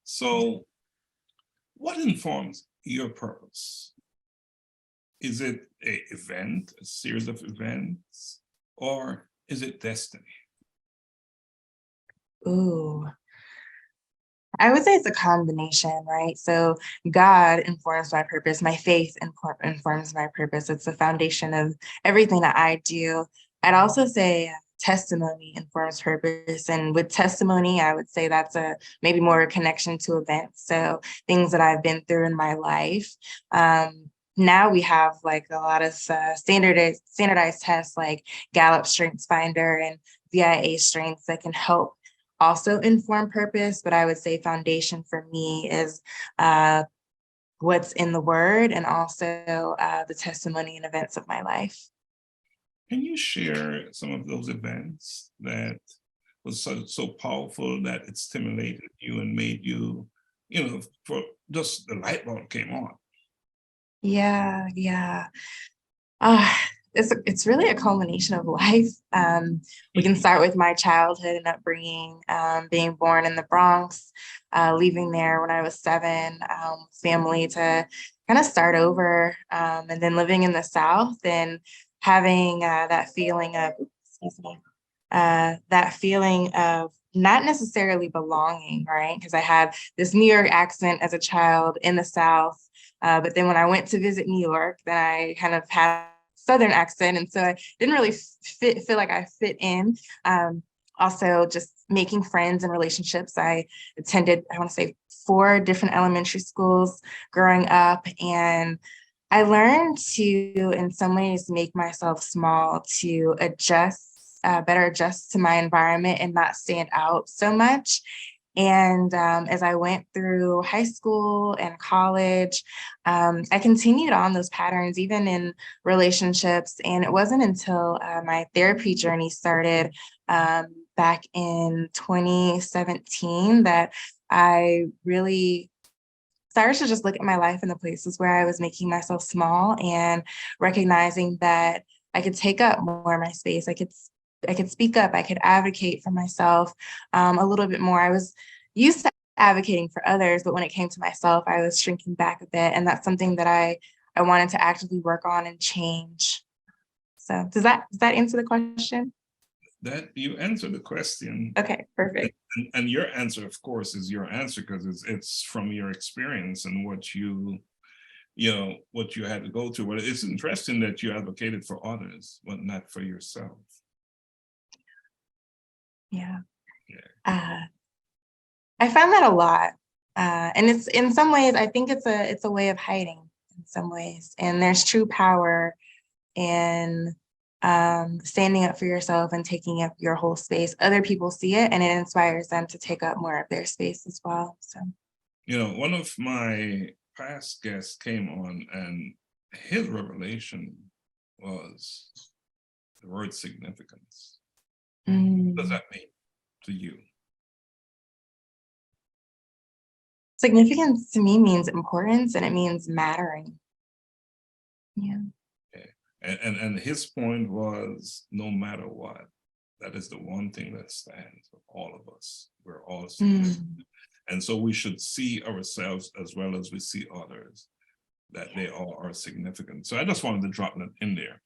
So what informs your purpose? Is it an event, a series of events, or is it destiny? Ooh, I would say it's a combination, right? So God informs my purpose. My faith informs my purpose. It's the foundation of everything that I do. I'd also say testimony informs purpose. And with testimony, I would say that's a maybe more a connection to events. So things that I've been through in my life. Now we have like a lot of standardized tests like Gallup Strengths Finder and VIA Strengths that can help also inform purpose, but I would say foundation for me is what's in the word and also the testimony and events of my life. Can you share some of those events that was so powerful that it stimulated you and made you, for just the light bulb came on? Yeah. Uh, it's really a culmination of life. We can start with my childhood and upbringing, being born in the Bronx, leaving there when I was 7, family to kind of start over, and then living in the South and having that feeling of, excuse me, that feeling of not necessarily belonging, right? Because I had this New York accent as a child in the South. But then when I went to visit New York, then I kind of had Southern accent. And so I didn't really feel like I fit in. Also just making friends and relationships. I attended, I want to say 4 different elementary schools growing up. And I learned to, in some ways, make myself small to better adjust to my environment and not stand out so much. And as I went through high school and college, I continued on those patterns, even in relationships. And it wasn't until my therapy journey started back in 2017 that I really started to just look at my life in the places where I was making myself small and recognizing that I could take up more of my space. I could speak up. I could advocate for myself a little bit more. I was used to advocating for others, but when it came to myself, I was shrinking back a bit. And that's something that I wanted to actively work on and change. So does that answer the question? That you answer the question. Okay, perfect. And your answer, of course, is your answer because it's from your experience and what you had to go through. But it's interesting that you advocated for others, but not for yourself. Yeah. I found that a lot. And it's in some ways, I think it's a way of hiding in some ways. And there's true power in standing up for yourself and taking up your whole space. Other people see it and it inspires them to take up more of their space as well. So, one of my past guests came on and his revelation was the word significance. What does that mean to you? Significance to me means importance and it means mattering. Yeah. Okay. And his point was no matter what, that is the one thing that stands for all of us. We're all significant. And so we should see ourselves as well as we see others, that they all are significant. So I just wanted to drop that in there.